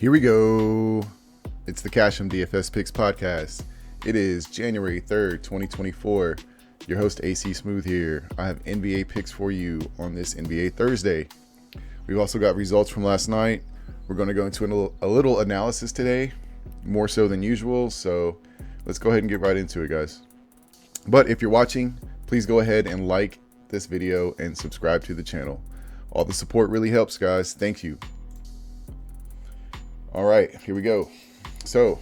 Here we go. It's the Em DFS Picks Podcast. It is January 3rd, 2024. Your host AC Smooth here. I have NBA picks for you on this NBA Thursday. We've also got results from last night. We're going to go into a little analysis today, more so than usual. So let's go ahead and get right into it, guys. But if you're watching, please go ahead and like this video and subscribe to the channel. All the support really helps, guys. Thank you. All right, here we go. So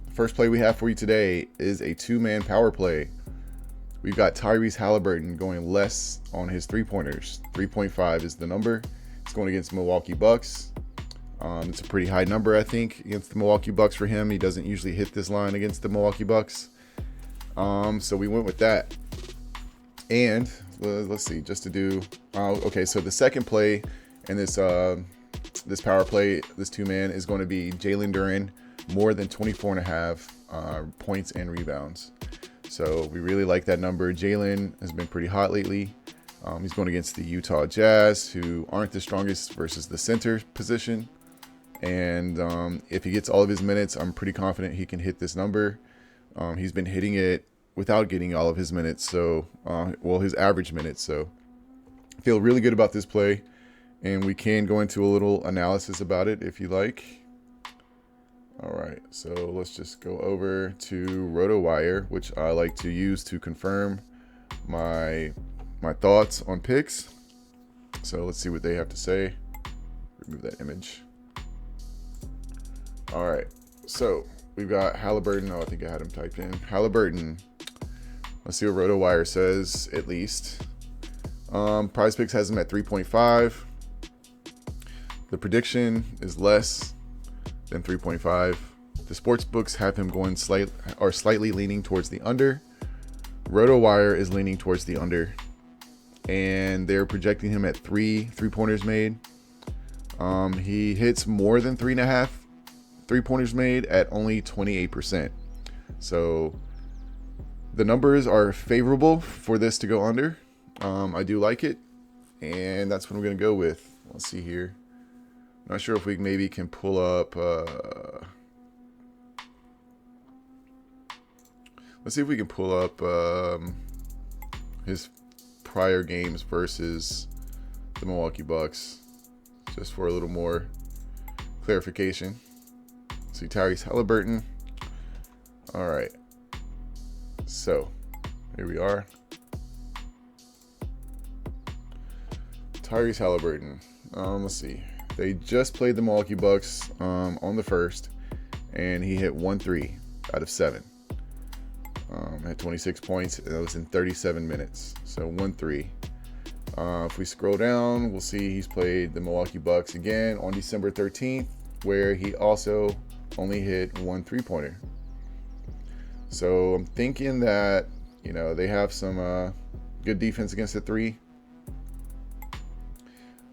the first play we have for you today is a two-man power play. We've got Tyrese Halliburton going less on his three-pointers. 3.5 is the number. It's going against Milwaukee Bucks. It's a pretty high number, I think, against the Milwaukee Bucks for him. He doesn't usually hit this line against the Milwaukee Bucks. So we went with that. And let's see, just to do, okay, so the second play in this power play, this two-man, is going to be Jalen Duren, more than 24.5 points and rebounds. So we really like that number. Jalen has been pretty hot lately. He's going against the Utah Jazz, who aren't the strongest versus the center position. And if he gets all of his minutes, I'm pretty confident he can hit this number. He's been hitting it without getting all of his minutes, so his average minutes. So I feel really good about this play, and we can go into a little analysis about it if you like. All right, so let's just go over to RotoWire, which I like to use to confirm my thoughts on picks. So let's see what they have to say. Remove that image. All right, so we've got Halliburton. Oh, I think I had him typed in. Halliburton. Let's see what RotoWire says, at least. PrizePicks has him at 3.5. The prediction is less than 3.5. The sports books have him going slightly leaning towards the under. RotoWire is leaning towards the under, and they're projecting him at 3 3-pointers made. He hits more than 3.5 3-pointers made at only 28%. So the numbers are favorable for this to go under. I do like it, and that's what I'm going to go with. Let's see here. Not sure if we maybe can pull up. Let's see if we can pull up his prior games versus the Milwaukee Bucks, just for a little more clarification. See, Tyrese Halliburton. All right. So here we are. Tyrese Halliburton. Let's see. They just played the Milwaukee Bucks on the first, and he hit 1-3 out of 7. Had 26 points, and that was in 37 minutes. So 1-3. If we scroll down, we'll see he's played the Milwaukee Bucks again on December 13th, where he also only hit 1 3-pointer. So I'm thinking that, they have some good defense against the three.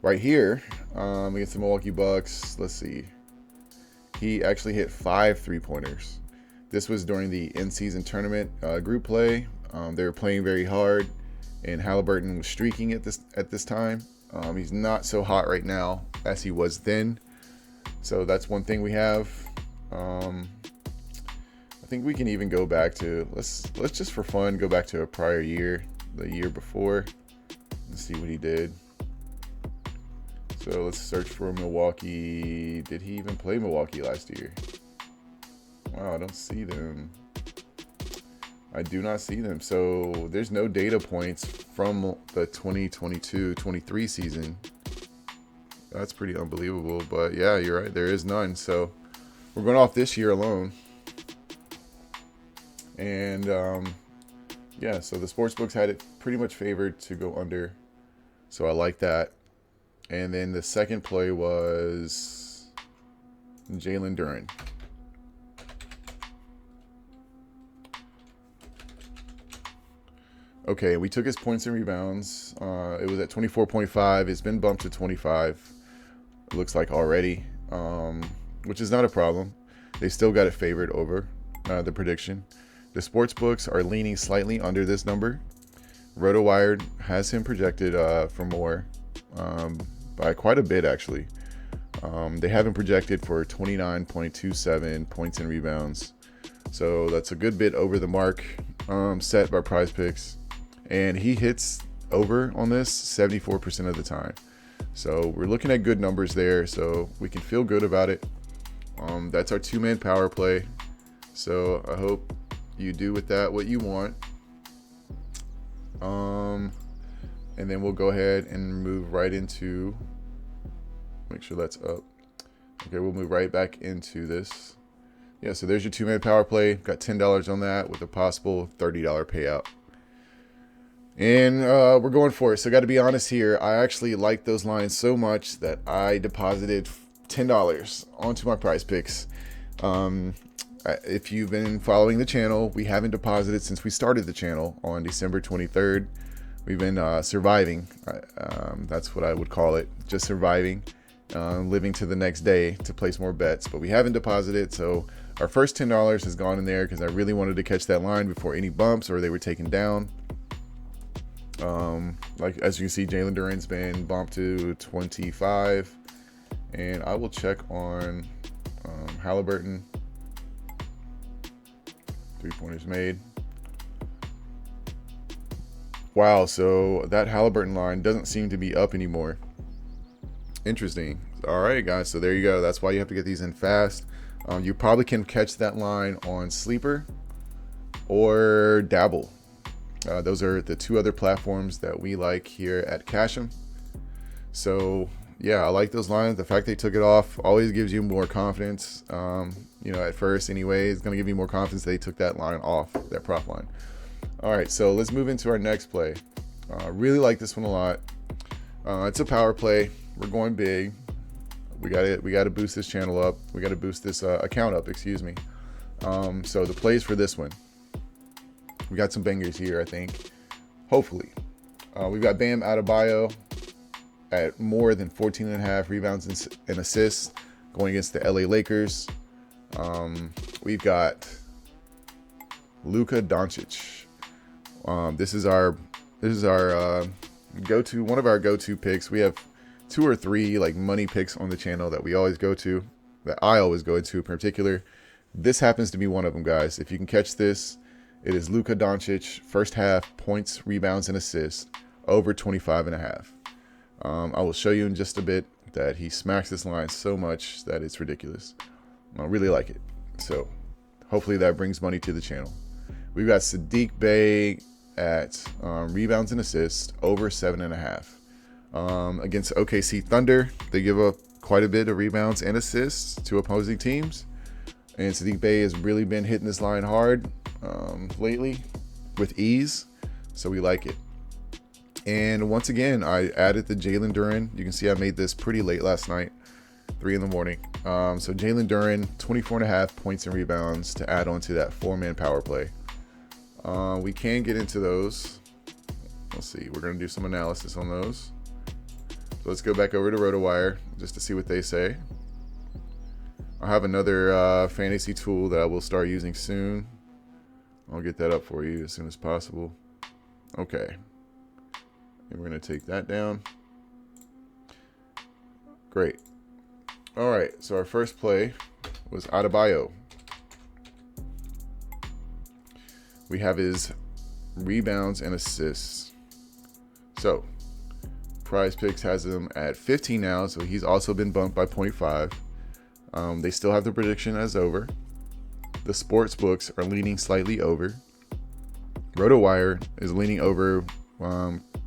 Right here, against the Milwaukee Bucks, let's see. He actually hit 5 3-pointers. This was during the in-season tournament group play. They were playing very hard, and Halliburton was streaking at this time. He's not so hot right now as he was then. So that's one thing we have. I think we can even go back to, let's just for fun go back to a prior year, the year before, and see what he did. So let's search for Milwaukee. Did he even play Milwaukee last year? Wow, I don't see them. I do not see them. So there's no data points from the 2022-23 season. That's pretty unbelievable. But yeah, you're right. There is none. So we're going off this year alone. And yeah, so the sportsbooks had it pretty much favored to go under. So I like that. And then the second play was Jalen Duren. Okay, we took his points and rebounds. It was at 24.5. It's been bumped to 25. It looks like already, which is not a problem. They still got it favored over the prediction. The sports books are leaning slightly under this number. RotoWire has him projected for more by quite a bit, actually. They have him projected for 29.27 points and rebounds. So that's a good bit over the mark set by Prize Picks. And he hits over on this 74% of the time. So we're looking at good numbers there. So we can feel good about it. That's our two-man power play. So I hope you do with that what you want. And then we'll go ahead and move right into, make sure that's up. Okay, we'll move right back into this. Yeah, so there's your two-man power play. Got $10 on that with a possible $30 payout. And we're going for it. So got to be honest here. I actually like those lines so much that I deposited $10 onto my Prize Picks. If you've been following the channel, we haven't deposited since we started the channel on December 23rd. We've been surviving. That's what I would call it. Just surviving, living to the next day to place more bets. But we haven't deposited. So our first $10 has gone in there because I really wanted to catch that line before any bumps or they were taken down. Like as you can see, Jalen Duren's been bumped to 25. And I will check on Halliburton. 3-pointers made. Wow, so that Halliburton line doesn't seem to be up anymore. Interesting. All right, guys, so there you go. That's why you have to get these in fast. You probably can catch that line on Sleeper or Dabble. Those are the two other platforms that we like here at Cash'em. So yeah, I like those lines. The fact they took it off always gives you more confidence. At first anyway, it's going to give you more confidence they took that line off, that prop line. All right, so let's move into our next play. Really like this one a lot. It's a power play. We're going big. We got to boost this channel up. We got to boost this account up, excuse me. So the plays for this one. We got some bangers here, I think. Hopefully. We've got Bam Adebayo at more than 14.5 rebounds and assists going against the LA Lakers. We've got Luka Doncic. This is our go-to, one of our go-to picks. We have 2 or 3 like money picks on the channel that we always go to, that I always go to in particular. This happens to be one of them, guys. If you can catch this, it is Luka Doncic first half points, rebounds, and assists over 25.5. I will show you in just a bit that he smacks this line so much that it's ridiculous. I really like it. So hopefully that brings money to the channel. We've got Sadiq Bey at rebounds and assists over 7.5. Against OKC Thunder, they give up quite a bit of rebounds and assists to opposing teams. And Sadiq Bey has really been hitting this line hard lately with ease. So we like it. And once again, I added the Jalen Duren. You can see I made this pretty late last night, 3 in the morning. So Jalen Duren, 24.5 points and rebounds to add on to that 4-man power play. We can get into those. Let's see. We're going to do some analysis on those. So let's go back over to RotoWire just to see what they say. I have another fantasy tool that I will start using soon. I'll get that up for you as soon as possible. Okay. And we're going to take that down. Great. All right. So our first play was Adebayo. We have his rebounds and assists. So Prize Picks has him at 15 now. So he's also been bumped by 0.5. They still have the prediction as over. The sports books are leaning slightly over. RotoWire is leaning over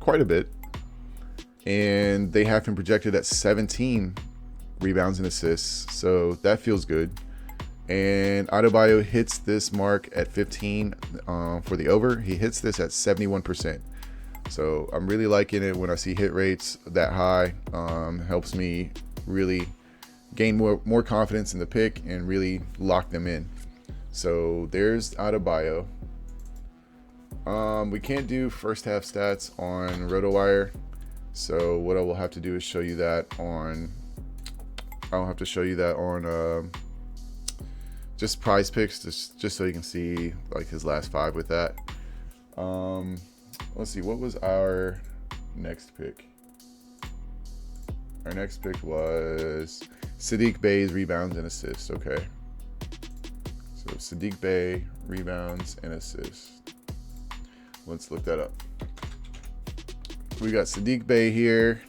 quite a bit. And they have him projected at 17 rebounds and assists. So that feels good. And Adebayo hits this mark at 15 for the over. He hits this at 71%. So I'm really liking it when I see hit rates that high. Helps me really gain more confidence in the pick and really lock them in. So there's Adebayo. We can't do first half stats on RotoWire. So what I will have to do is show you that on, I'll have to show you that on just Prize Picks, just so you can see like his last 5 with that. Let's see, what was our next pick? Our next pick was Saddiq Bey's rebounds and assists. Okay. So Saddiq Bey, rebounds and assists. Let's look that up. We got Saddiq Bey here.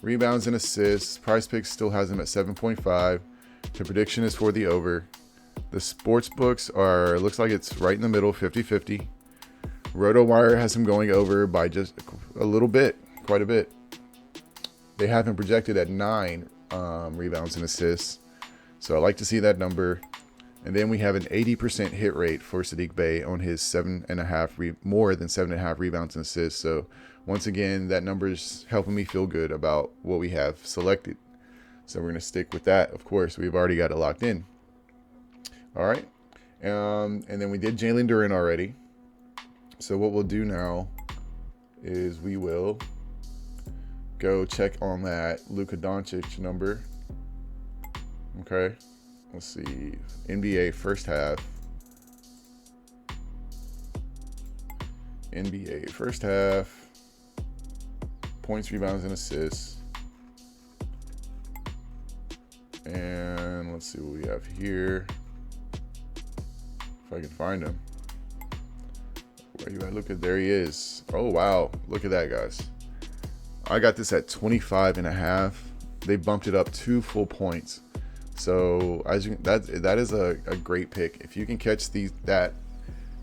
Rebounds and assists. Prize Picks still has him at 7.5. The prediction is for the over. The sports books looks like it's right in the middle, 50-50. RotoWire has him going over by just a little bit, quite a bit. They have him projected at 9 rebounds and assists. So I like to see that number. And then we have an 80% hit rate for Saddiq Bey on his more than 7.5 rebounds and assists. So once again, that number is helping me feel good about what we have selected. So we're going to stick with that. Of course, we've already got it locked in. All right. And then we did Jalen Duren already. So what we'll do now is we will go check on that Luka Doncic number. Okay. Let's see. NBA first half. NBA first half. Points, rebounds, and assists. And let's see what we have here. If I can find him. Where you at? Look at, there he is. Oh, wow. Look at that, guys. I got this at 25.5. They bumped it up 2 full points. So that is a great pick. If you can catch that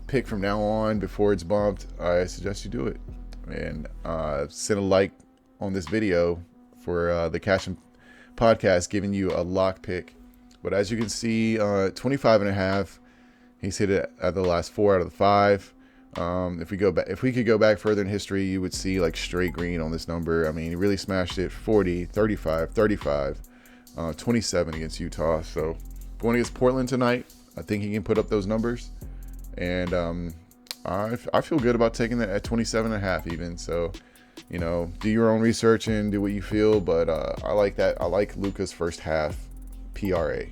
pick from now on before it's bumped, I suggest you do it. And send a like on this video for the Cash and Podcast giving you a lock pick. But as you can see, 25.5. He's hit it at the last 4 out of the 5. If we could go back further in history, you would see like straight green on this number. I mean, he really smashed it. 40, 35, 35, 27 against Utah. So going against Portland tonight, I think he can put up those numbers. And I feel good about taking that at 27.5 even. So, you know, do your own research and do what you feel. But I like that. I like Luka's first half PRA.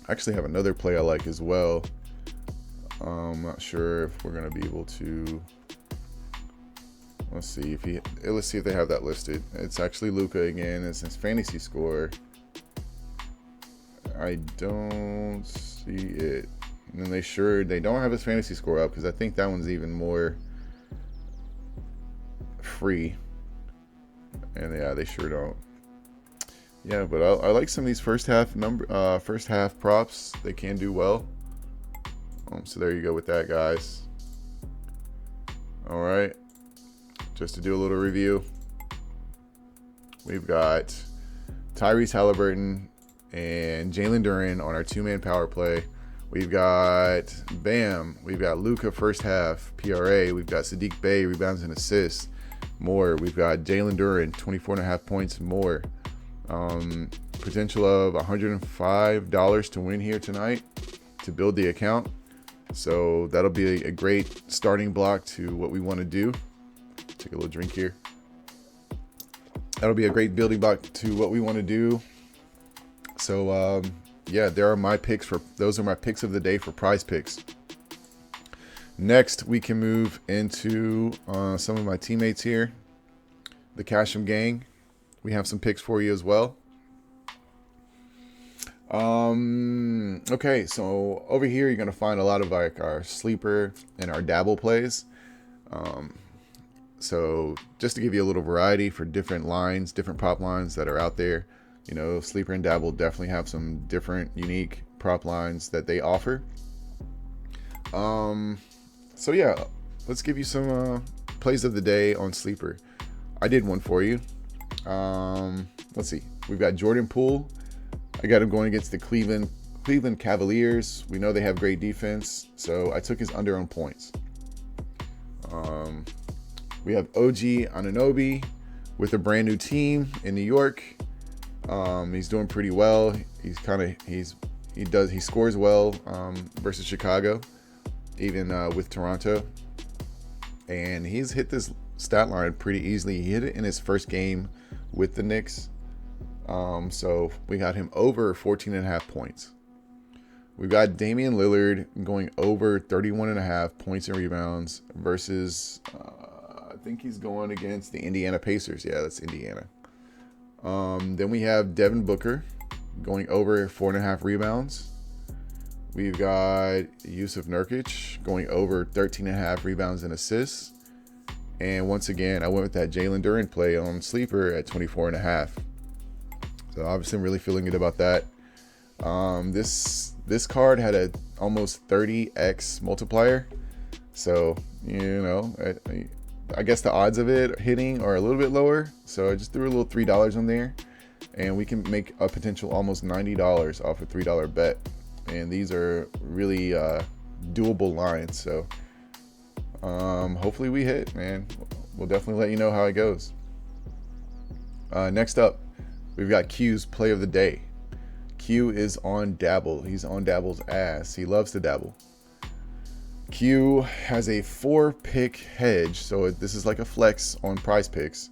I actually have another play I like as well. I'm not sure if we're gonna be able to. Let's see if they have that listed. It's actually Luka again. It's his fantasy score. I don't see it. And they don't have his fantasy score up because I think that one's even more free. And yeah, they sure don't. Yeah, but I like some of these first half props. They can do well. So there you go with that, guys. All right. Just to do a little review, we've got Tyrese Halliburton and Jalen Duren on our 2-man power play. We've got we've got Luka first half PRA. We've got Saddiq Bey rebounds and assists. More. We've got Jalen Duren 24.5 points more. Potential of $105 to win here tonight to build the account. So that'll be a great starting block to what we want to do. Take a little drink here. That'll be a great building block to what we want to do. So yeah, those are my picks of the day for Prize Picks. Next, we can move into some of my teammates here, the Casham gang. We have some picks for you as well. Okay, so over here you're gonna find a lot of like our sleeper and our dabble plays. So just to give you a little variety for different lines, different prop lines that are out there, you know, sleeper and dabble definitely have some different unique prop lines that they offer. So yeah, let's give you some plays of the day on sleeper. I did one for you. Let's see. We've got Jordan Poole. I got him going against the Cleveland Cavaliers. We know they have great defense, so I took his under on points. We have OG Anunoby with a brand new team in New York. He's doing pretty well. He scores well versus Chicago, even with Toronto. And he's hit this stat line pretty easily. He hit it in his first game with the Knicks. So we got him over 14.5 points. We've got Damian Lillard going over 31.5 points and rebounds versus, I think he's going against the Indiana Pacers. Yeah, that's Indiana. Then we have Devin Booker going over 4.5 rebounds. We've got Yusuf Nurkic going over 13.5 rebounds and assists. And once again, I went with that Jalen Duren play on Sleeper at 24.5. So obviously I'm really feeling good about that. This card had a almost 30x multiplier. So, I guess the odds of it hitting are a little bit lower. So I just threw a little $3 on there. And we can make a potential almost $90 off a $3 bet. And these are really doable lines. So hopefully we hit, man. We'll definitely let you know how it goes. Next up, we've got Q's play of the day. Q is on Dabble. He's on Dabble's ass. He loves to dabble. Q has a 4-pick hedge. So this is like a flex on prizepicks.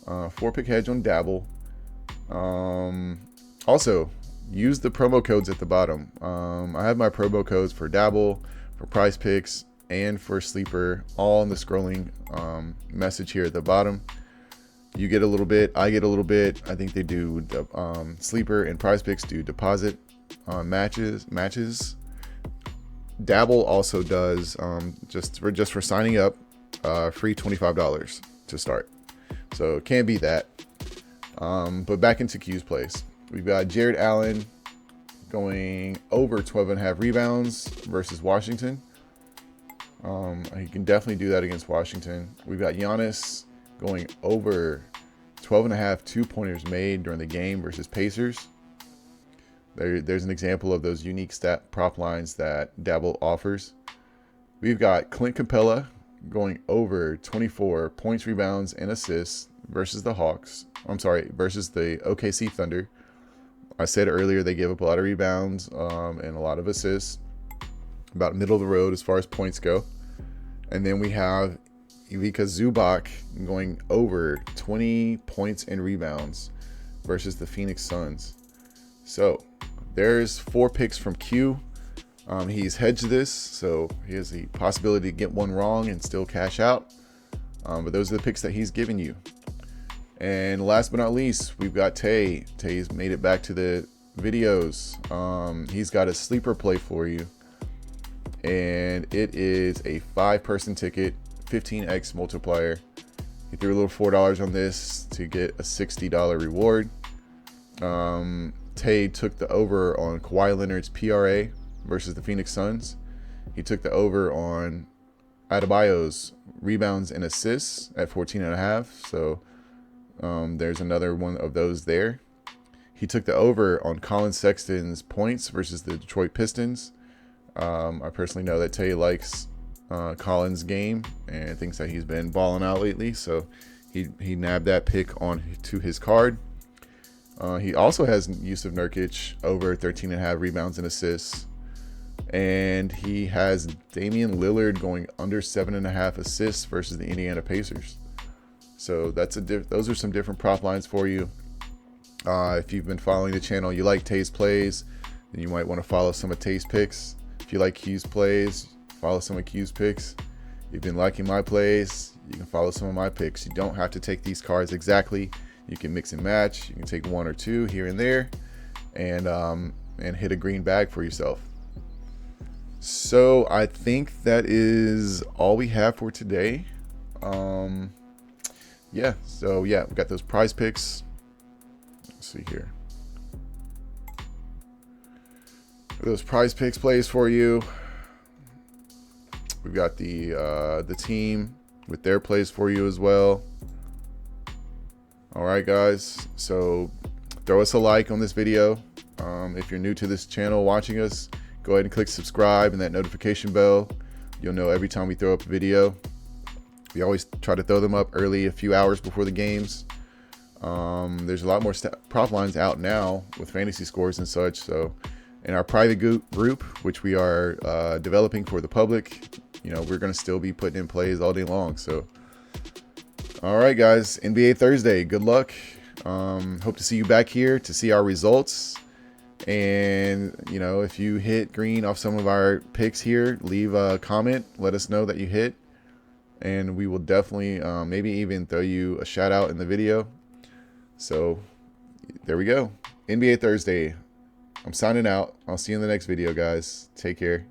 4-pick hedge on Dabble. Also, use the promo codes at the bottom. I have my promo codes for Dabble, for prizepicks, and for Sleeper, all in the scrolling message here at the bottom. You get a little bit, I get a little bit. I think they do the Sleeper and prizepicks do deposit matches. Dabble also does just for signing up, free $25 to start. So can't beat that. But back into Q's plays. We've got Jared Allen going over 12.5 rebounds versus Washington. He can definitely do that against Washington. We've got Giannis going over 12.5 2-pointers made during the game versus Pacers. There's an example of those unique stat prop lines that Dabble offers. We've got Clint Capella going over 24 points, rebounds, and assists versus the versus the OKC Thunder. I said earlier they give up a lot of rebounds and a lot of assists. About middle of the road as far as points go. And then we have Ivica Zubac going over 20 points and rebounds versus the Phoenix Suns. So there's 4 picks from Q. He's hedged this, so he has the possibility to get one wrong and still cash out. But those are the picks that he's given you. And last but not least, we've got Tay. Tay's made it back to the videos. He's got a sleeper play for you. And it is a 5-person ticket, 15x multiplier. He threw a little $4 on this to get a $60 reward. Tay took the over on Kawhi Leonard's PRA versus the Phoenix Suns. He took the over on Adebayo's rebounds and assists at 14.5. So there's another one of those there. He took the over on Colin Sexton's points versus the Detroit Pistons. I personally know that Tay likes Colin's game and thinks that he's been balling out lately, so he nabbed that pick on to his card. He also has Yusuf Nurkic over 13.5 rebounds and assists, and he has Damian Lillard going under 7.5 assists versus the Indiana Pacers. So those are some different prop lines for you. If you've been following the channel, you like Tay's plays, then you might want to follow some of Tay's picks. If you like Q's plays, follow some of Q's picks. You've been liking my plays, you can follow some of my picks. You don't have to take these cards exactly. You can mix and match. You can take one or two here and there, and hit a green bag for yourself. So I think that is all we have for today. So we got those prize picks. Let's see here. Those prize picks plays for you. We've got the team with their plays for you as well. All right, guys. So throw us a like on this video. If you're new to this channel watching us, go ahead and click subscribe and that notification bell. You'll know every time we throw up a video. We always try to throw them up early, a few hours before the games. There's a lot more prop lines out now with fantasy scores and such. So in our private group, which we are developing for the public, we're going to still be putting in plays all day long. So, all right, guys, NBA Thursday, good luck. Hope to see you back here to see our results. And, if you hit green off some of our picks here, leave a comment. Let us know that you hit. And we will definitely maybe even throw you a shout out in the video. So there we go. NBA Thursday. I'm signing out. I'll see you in the next video, guys. Take care.